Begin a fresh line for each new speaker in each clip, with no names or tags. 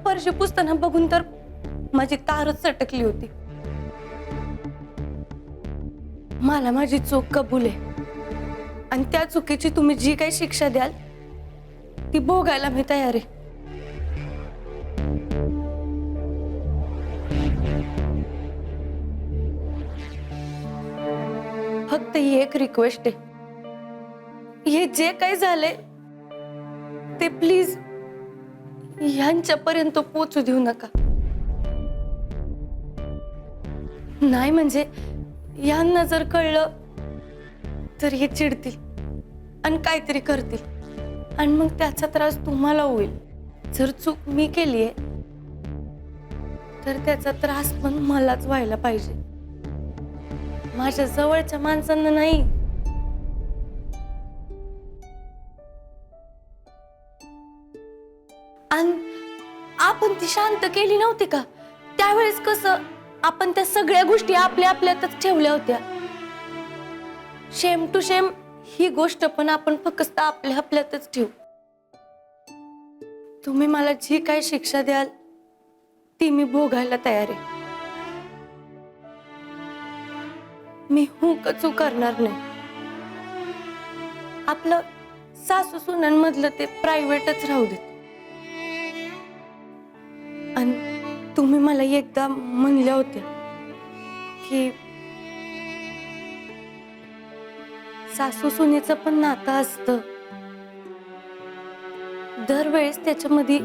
फरशी पुसताना बघून तर माझी तारच सटकली होती. मला माझी चूक कबूल आहे आणि त्या चुकीची तुम्ही जी काही शिक्षा द्याल ती भोगायला मी तयार आहे. फक्त ही एक रिक्वेस्ट आहे, हे जे काही झालंय ते प्लीज यांच्यापर्यंत पोचू देऊ नका. नाही म्हणजे यांना जर कळलं तर हे चिडतील आणि काहीतरी करतील आणि मग त्याचा त्रास तुम्हाला होईल. जर चूक मी केलीये तर त्याचा त्रास पण मलाच व्हायला पाहिजे, माझ्या जवळच्या माणसांना नाही. आणि आपण ती शांत केली नव्हती का? त्यावेळेस कसं आपण त्या सगळ्या गोष्टी आपल्या आपल्यातच ठेवल्या होत्या. शेम टू शेम ही गोष्ट पण आपण फक्त आपल्या आपल्यातच ठेवू. तुम्ही मला जी काही शिक्षा द्याल ती मी भोगायला तयार आहे. मी चूक करणार नाही. आपलं सासू सुनांमधलं ते प्रायव्हेटच राहू देत. आणि तुम्ही मला एकदा म्हणल्या होत्या की सासू सुनेचं पण नातं असतं, दरवेळेस त्याच्यामध्ये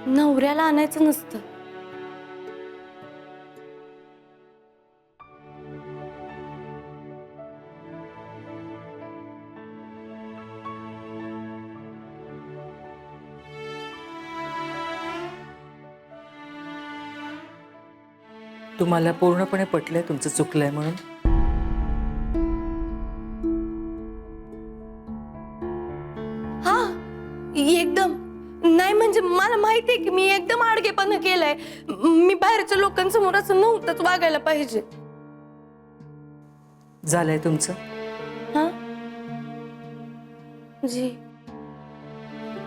नवऱ्याला आणायचं नसतं.
तुम्हाला पूर्णपणे पटलंय तुमचं चुकलंय म्हणून?
हा, एकदम. नाही म्हणजे मला माहिती आहे की मी एकदम आडगेपणा केलाय. मी बाहेरच्या लोकांसमोर असं नव्हतंच वागायला पाहिजे.
झालंय तुमचं?
हा जी.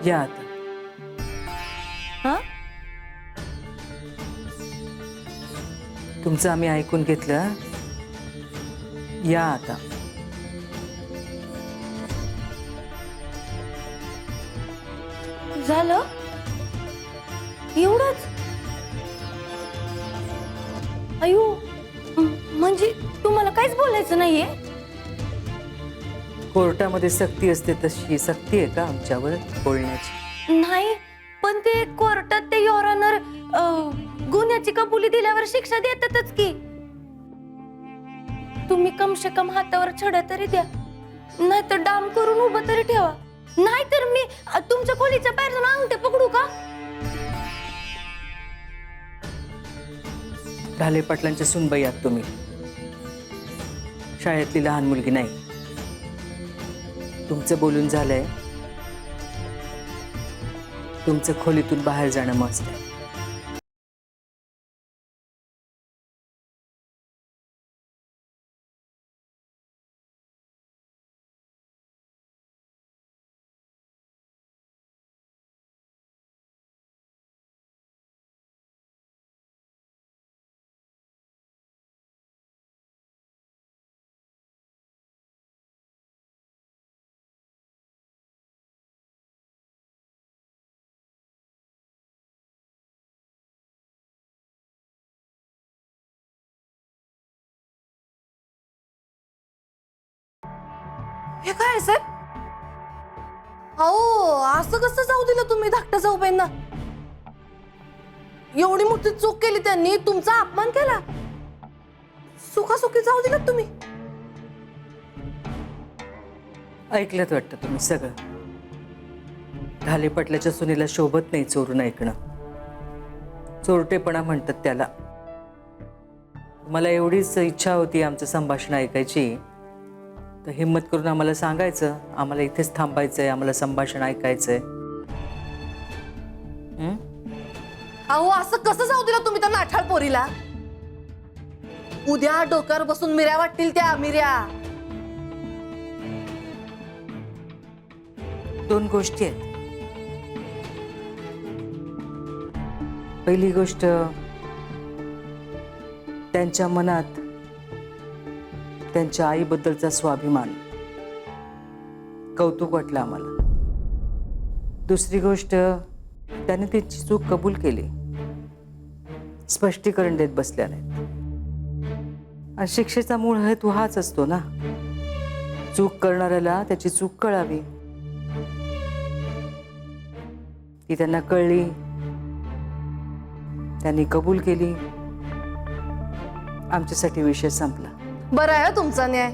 या आता.
हा,
तुमचं आम्ही ऐकून घेतलं. या आता.
झालं एवढंच? अयो, म्हणजे तुम्हाला काहीच बोलायचं नाहीये?
कोर्टामध्ये सक्ती असते तशी सक्ती आहे का आमच्यावर बोलण्याची?
नाही, पण ते कोर्टात ते युअर ऑनर गुन्ह्याची कबुली दिल्यावर शिक्षा देतातच की. तुम्ही कम से कम हातावर छड्या तरी द्या, नाहीतर डाम करून उभं तरी ठेवा. नाहीतर मी तुमच्या खोलीच्या बाहेर जाऊन अंगठे पकडू का?
ढाले पाटलांच्या सुनबाई आहात तुम्ही, शाळेतली लहान मुलगी नाही. तुमचं बोलून झालंय. तुमचं खोलीतून बाहेर जाणं मस्त आहे.
हे काय सर? अहो, असं कसं जाऊ दिलं तुम्ही धाकट्या जाऊबाईंना? एवढी मोठी चूक केली त्यांनी, तुमचा अपमान केला, सुखासुखी जाऊ दिलं तुम्ही?
ऐकलंत वाटतं तुम्ही सगळं. ढाले पाटलाच्या सुनेला शोभत नाही चोरून ऐकणं. चोरटेपणा म्हणतात त्याला. मला एवढीच इच्छा होती आमचं संभाषण ऐकायची, तर हिम्मत करून आम्हाला सांगायचं आम्हाला इथेच थांबायचंय, आम्हाला संभाषण ऐकायचंय.
अहो, असं कसं जाऊ दिलं तुम्ही त्या नाठाळ पोरीला? उद्या डोक्यावर बसून मिऱ्या वाटतील त्या मिऱ्या.
दोन गोष्टी आहेत. पहिली गोष्ट, त्यांच्या मनात त्यांच्या आईबद्दलचा स्वाभिमान, कौतुक वाटलं आम्हाला. दुसरी गोष्ट, त्याने त्यांची चूक कबूल केली, स्पष्टीकरण देत बसल्या नाहीत. आणि शिक्षेचा मूळ हेतू हाच असतो ना, चूक करणाऱ्याला त्याची चूक कळावी. ती त्यांना कळली, त्यांनी कबूल केली, आमच्यासाठी विषय संपला.
बरं आहे तुमचा न्याय.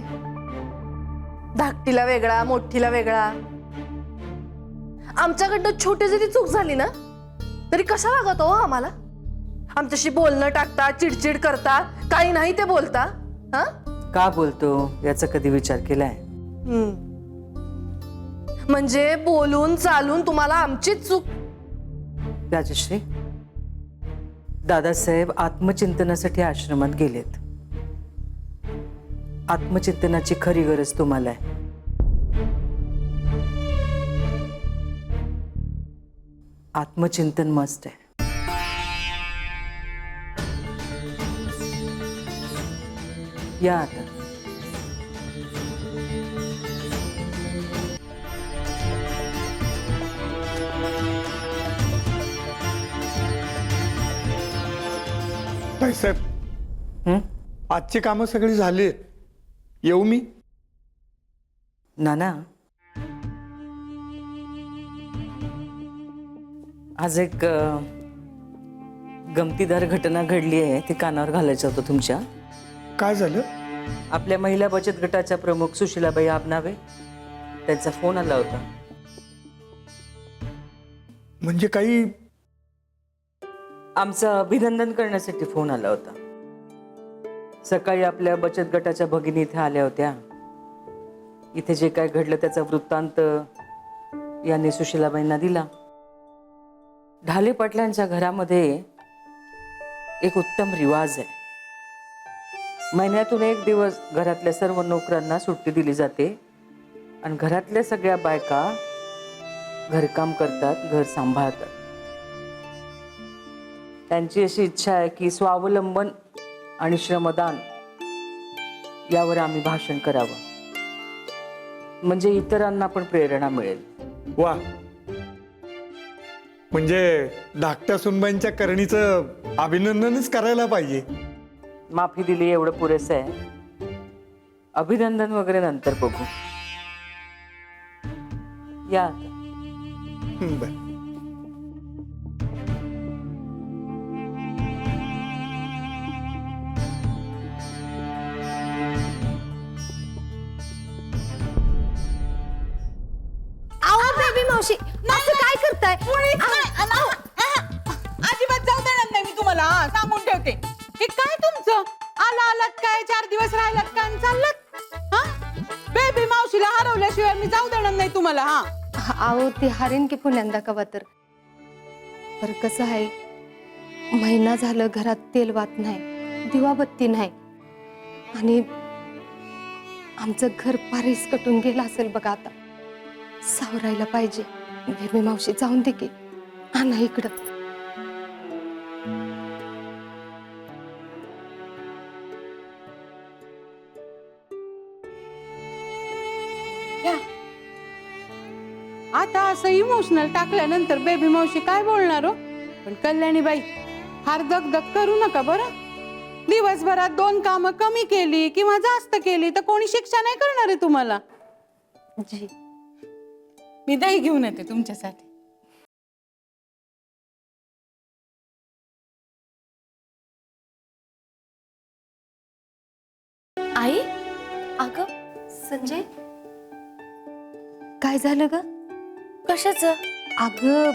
धाकटीला वेगळा, मोठीला वेगळा. आमच्याकडनं छोटी जरी चूक झाली ना तरी कशा लागत हो आम्हाला? आमच्याशी बोलणं टाकता, चिडचिड करता, काही नाही ते बोलता. हा,
का बोलतो याचा कधी विचार केलाय?
म्हणजे बोलून चालून तुम्हाला आमचीच चूक.
राजश्री, दादासाहेब आत्मचिंतनासाठी आश्रमात गेलेत. आत्मचिंतनाची खरी गरज तुम्हाला आहे. आत्मचिंतन मस्त आहे. या आता.
साहेब, आजची कामं सगळी झाली. येऊ मी?
नाना, आज एक गमतीदार घटना घडली आहे, ती कानावर घालायचं होतं तुमच्या.
काय झालं?
आपल्या महिला बचत गटाच्या प्रमुख सुशीलाबाई आबनावे, त्यांचा फोन आला होता.
म्हणजे काही?
आमचं अभिनंदन करण्यासाठी फोन आला होता. सकाळी आपल्या बचत गटाच्या भगिनी इथे आल्या होत्या. इथे जे काय घडलं त्याचा वृत्तांत यांनी सुशीलाबाईंना दिला. ढाले पाटलांच्या घरामध्ये एक उत्तम रिवाज आहे. महिन्यातून एक दिवस घरातल्या सर्व नोकरांना सुट्टी दिली जाते आणि घरातल्या सगळ्या बायका घरकाम करतात, घर सांभाळतात. त्यांची अशी इच्छा आहे की स्वावलंबन आणि श्रमदान यावर आम्ही भाषण करावं, म्हणजे इतरांना पण प्रेरणा मिळेल.
वा, म्हणजे धाकट्या सुनबाईंच्या करणीचं अभिनंदनच करायला पाहिजे.
माफी दिली एवढं पुरेसं आहे. अभिनंदन वगैरे नंतर बघू. या आता.
बरं.
मावशी, असं काय करताय?
अजिबात जाऊ देणार नाही मी तुम्हाला. सांगून ठेवते. हे काय तुमचं? आलात काय, 4 दिवस राहिलात काय आणि चाललात? बेबी मावशीला हरवल्याशिवाय मी जाऊ देणार नाही तुम्हाला.
अहो, ती हारेन की पुण्यांदा कवा तर. पर कसं आहे, महिना झालं घरात तेल वात नाही, दिवाबत्ती नाही, आणि आमचं घर पारीस कटून गेलं असेल बघा. आता सावरायला पाहिजे. बेबी मावशी, जाऊन दे की. आणा इकडं.
आता असं इमोशनल टाकल्यानंतर बेबी मावशी काय बोलणार हो? पण कल्याणीबाई, फार दगदग करू नका बरं. दिवसभरात 2 कामं कमी केली किंवा जास्त केली तर कोणी शिक्षा नाही करणार आहे तुम्हाला.
जी,
मी दही घेऊन येते तुमच्यासाठी.
आई. अगं संजय, काय झालं ग? कशाचं? अगं,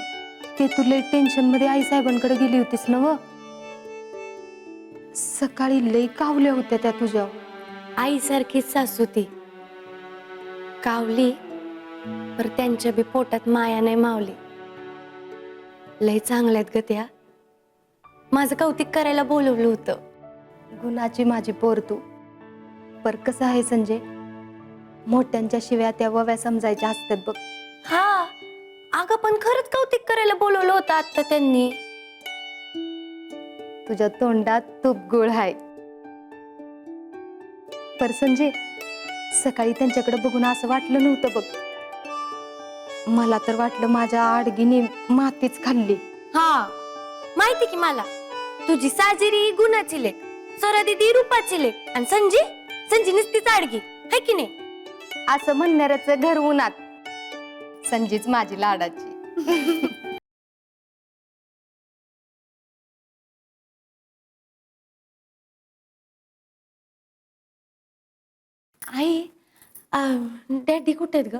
ते तू लई टेन्शन मध्ये आई साहेबांकडे गेली होतीस ना व? सकाळी लई कावल्या होत्या त्या तुझ्या. आई सारखीच सासू ती. कावली पर त्यांच्या बी पोटात माया नाही मावली. लई चांगल्यात ग त्या. माझं कौतिक करायला बोलवलं होतं. गुणाची माझी पोर तू. पर कसं आहे संजय, मोठ्यांच्या शिव्या त्या वव्या समजायच्या असतात बघ. हा, अगं पण खरंच कौतिक करायला बोलवलं होतं आता त्यांनी. तुझ्या तोंडात तूप गुळ आहे. पर संजय, सकाळी त्यांच्याकडे बघून असं वाटलं नव्हतं बघ. मला तर वाटलं माझ्या आडगीने मातीच खाल्ली.
हा माहिती की मला, तुझी साजिरी गुणाची लेख, स्वरा दीदी रूपाची लेख आणि संजी नुसतीच आडगी है की नाही.
असं म्हणणाऱ्याचं घर उन्हात, संजीच माझी लाडाची.
आई डॅडी कुठे आहेत ग?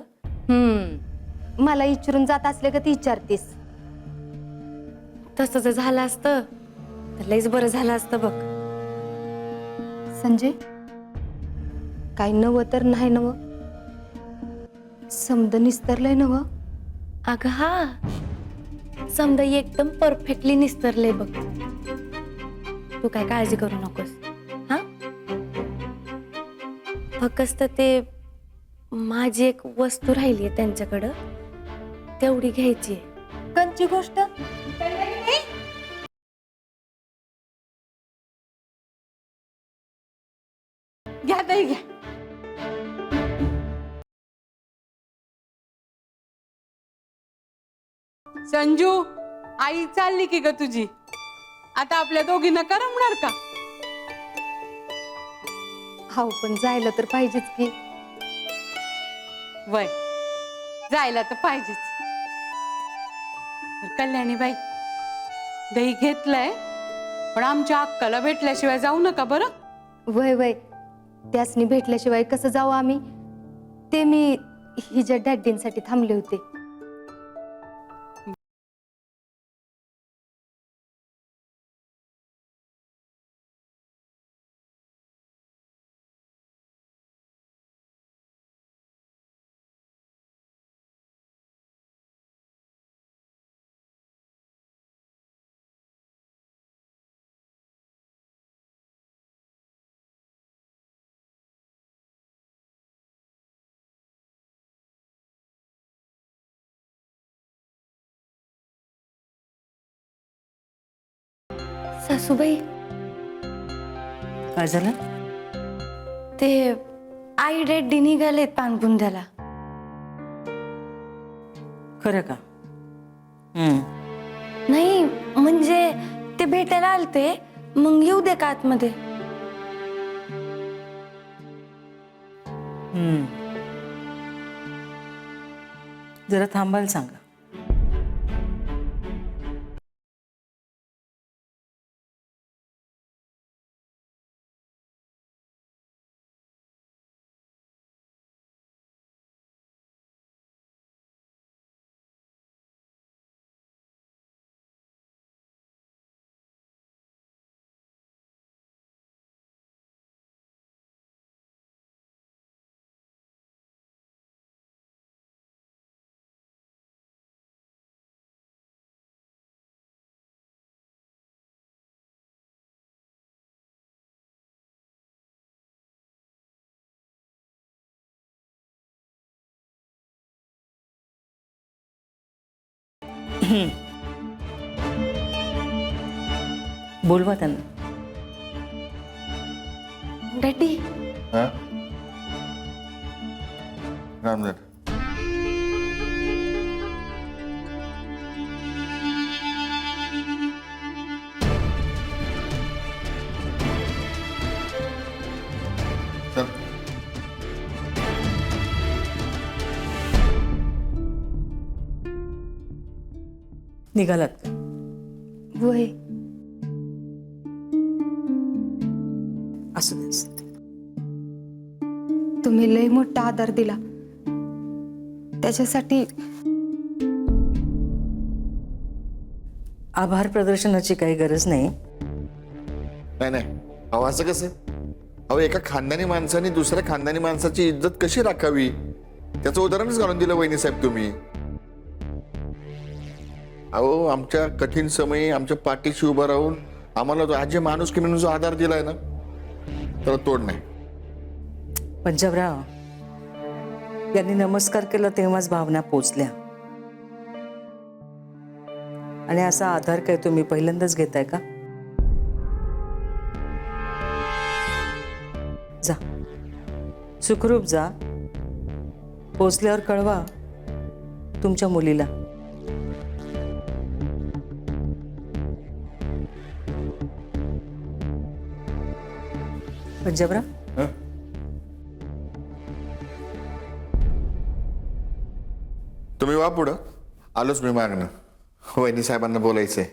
मला विचारून जात असले का ती विचारतीस.
तसं जर झालं असतं तर लईच बरं झालं असतं बघ.
संजय, काय नवं तर नाही नवं, समद निस्तरलंय नवं.
अगं हा, समजा एकदम परफेक्टली निस्तरले बघ. तू काय काळजी करू नकोस. हा, फक्त ते माझी एक वस्तू राहिली आहे त्यांच्याकडं, तेवढी घ्यायची आहे.
कंची गोष्ट?
घ्या ताई घ्या. संजू, आई चालली की ग तुझी? आता आपल्या दोघींना करमणार का?
हो, पण जायला तर पाहिजेच की.
वय जायला तर पाहिजेच. कल्याणी बाई, दही घेतलंय, पण आमच्या अक्काला भेटल्याशिवाय जाऊ नका बरं.
वय वय, त्यासनी भेटल्याशिवाय कसं जाऊ आम्ही? ते मी हिच्या डॅडींसाठी थांबले होते.
सासूबाई,
काय झालं?
ते आई डॅडी निघालेत पानगुंद्याला.
खरं का?
नाही म्हणजे ते भेटायला आलते, मग येऊ दे का आतमध्ये?
जरा थांबायला सांगा. बोलवा त्यांना.
डॅडी,
हाँ? रामनाथ, चल.
निघालात का?
वय,
असू दे.
तुम्ही लय मोठा आधार दिला, त्याच्यासाठी
आभार प्रदर्शनाची काही गरज नाही.
नाही नाही, अहो असं कसं? अहो एका खानदानी माणसाने दुसऱ्या खानदानी माणसाची इज्जत कशी राखावी त्याचं उदाहरणच घालून दिलं वहिनी साहेब तुम्ही. अहो आमच्या कठीण समयी आमच्या पाठीशी उभा राहून आम्हाला तो आजी माणूस की म्हणून जो आधार दिलाय ना, त्याला तोड नाही.
पंजाबराव यांनी नमस्कार केला तेव्हाच भावना पोचल्या. आणि असा आधार काय तुम्ही पहिल्यांदाच घेताय का? सुखरूप जा. पोचल्यावर कळवा तुमच्या मुलीला. पंजाबराव,
तुम्ही वा पुढं, आलोच मी मागणं. वहिनी साहेबांना बोलायचंय.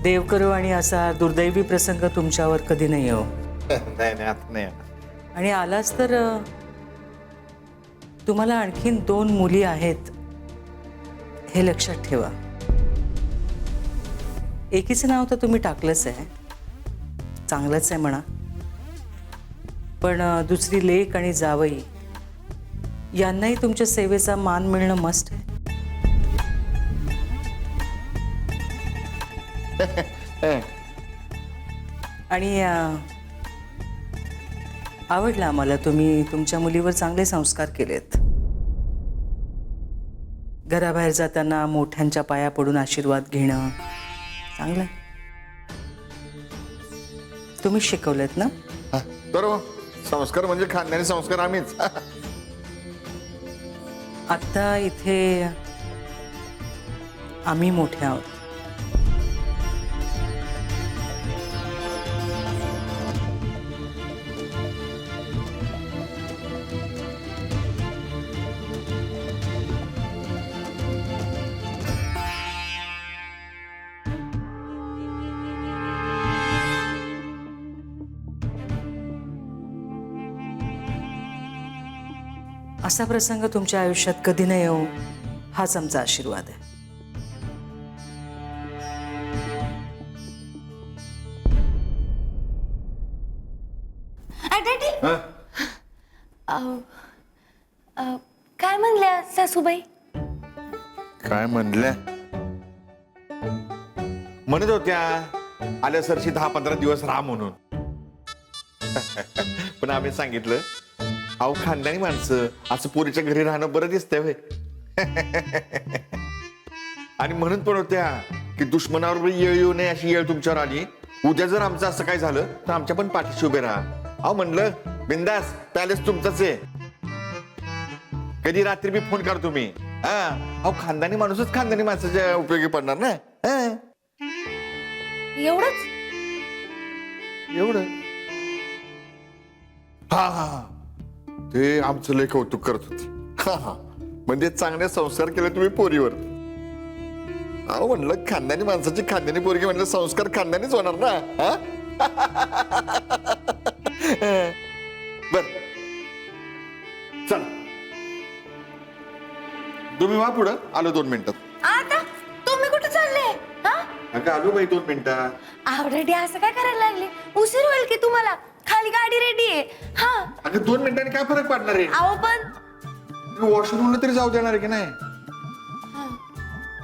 देव करो आणि असा दुर्दैवी प्रसंग तुमच्यावर कधी नाही येऊ.
नाही नाही, आता नाही.
आणि आलाच तर तुम्हाला आणखीन 2 मुली आहेत हे लक्षात ठेवा. एकीचं नाव तर तुम्ही टाकलंच आहे, चांगलंच आहे म्हणा, पण दुसरी लेक आणि जावई यांनाही तुमच्या सेवेचा मान मिळणं मस्ट आहे. आणि आवडलं आम्हाला, तुम्ही तुमच्या मुलीवर चांगले संस्कार केलेत. घराबाहेर जाताना मोठ्यांच्या पाया पडून आशीर्वाद घेणं चांगलं आहे. तुम्ही शिकवलेत ना.
बरोबर, संस्कार म्हणजे खानदानी संस्कार आम्हीच.
आत्ता इथे आम्ही मोठे आहोत. असा प्रसंग तुमच्या आयुष्यात कधी नाही येऊ हाच आमचा आशीर्वाद आहे.
काय म्हणल्या सासूबाई?
काय म्हणल्या? म्हणत होत्या आल्या सरशी 10-15 दिवस राहा म्हणून. पण आम्ही सांगितलं, अहो खानदानी माणसं असं पोरीच्या घरी राहणं बरं दिसतंय व्हय. आणि म्हणून पण होत्या की दुश्मनावर येळ येऊ नये अशी येळ तुमच्यावर आली. उद्या जर आमचं असं काय झालं तर आमच्या पण पाठीशी उभे राहा. अहो म्हणलं बिंदास, पॅलेस तुमचंच आहे. कधी रात्री बी फोन करा तुम्ही. अहो खानदानी माणूसच खानदानी माणसाच्या उपयोगी पडणार ना.
एवढंच?
एवढं? हा हा हा, ते आमचं लय कौतुक करत होती. हा हा, म्हणजे चांगले संस्कार केले तुम्ही पोरीवर. अहो म्हणलं खानदानी माणसाची खानदानी पोरगी म्हणलं संस्कार खानदानीच होणार ना. बर चल, तुम्ही वा पुढं, आलो 2 मिनिटात.
आता तुम्ही कुठे चालले?
अगं आलो बाई 2 मिनिटात.
ऑलरेडी असं काय करायला लागले? उशीर होईल की तुम्हाला. खाली गाडी रेडी आहे. हा
अगं 2 मिनिटांनी काय फरक पडणार आहे?
अहो पण
वॉशरूमला तरी जाऊ देणार आहे की नाही?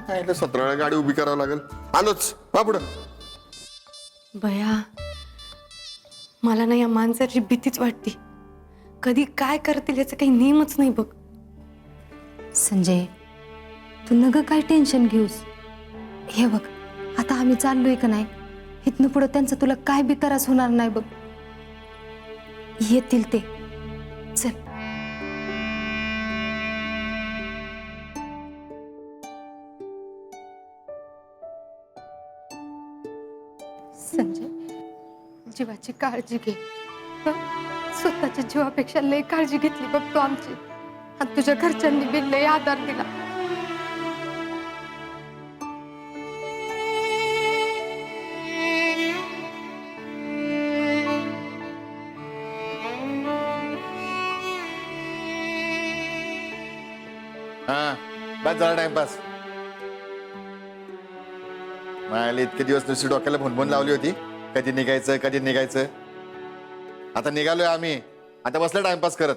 काय 17 वेळा गाडी उभी करावं लागेल. आलोच, वा पुढं.
बया, मला ना या माणसाची भीतीच वाटते. कधी काय करतील याचं काही नेमच नाही बघ.
संजय, तू नग काय टेन्शन घेऊस. हे बघ, आता आम्ही चाललोय का नाही, इथनं पुढं त्यांचा तुला काय बी त्रास होणार नाही बघ. येतील ते. चल. संजय, जीवाची काळजी घे. स्वतःच्या जीवापेक्षा लय काळजी घेतली बघ तू आमची. आणि तुझ्या घरच्यांनी बी लय आधार दिला.
हा बस झाला टाइमपास. मला इतके दिवस नुसती डोक्याला भुनभुन लावली होती, कधी निघायचं कधी निघायचं. आता निघालोय आम्ही. आता बसलं टाइमपास करत.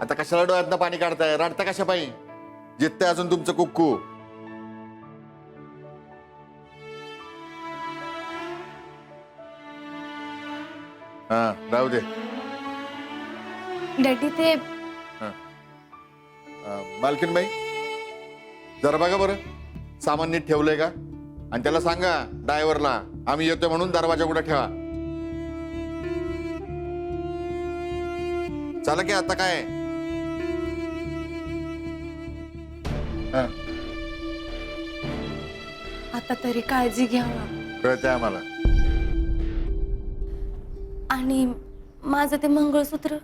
आता कशाला डोळ्यातनं पाणी काढताय? रडता कशा पायी? जिततंय अजून तुमचं कुक्कू. हा राहू दे.
डॅडी ते
मालकीनबाई जरा बघा बरं सामान नीट ठेवलंय का, आणि त्याला सांगा ड्रायव्हरला आम्ही येतोय म्हणून दरवाजा कुठे ठेवा. चला की आता काय. हा,
आता तरी काळजी घ्यावा.
कळतंय आम्हाला.
आणि माझं ते मंगळसूत्र,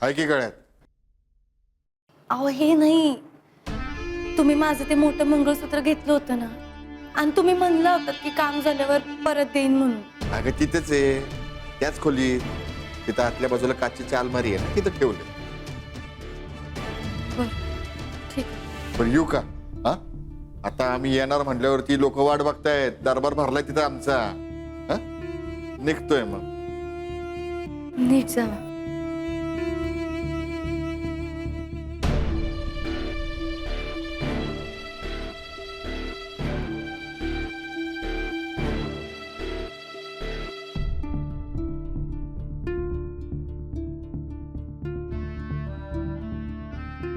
हाय की गळ्यात?
अहो हे नाही, तुम्ही माझं ते मोठं मंगळसूत्र घेतलं होतं ना, आणि तुम्ही म्हणलं होतं की काम झाल्यावर परत देईन म्हणून.
अगं तिथेच आहे, त्याच खोलीत. तिथं आतल्या बाजूला काचेची अलमारी आहे ना, तिथं ठेवलं.
बरं ठीक आहे.
पण येऊ का? हा, आता आम्ही येणार म्हटल्यावरती लोक वाट बघतायत, दरबार भरलाय तिथं आमचा. हा, निघतोय मग.
नीट जावा.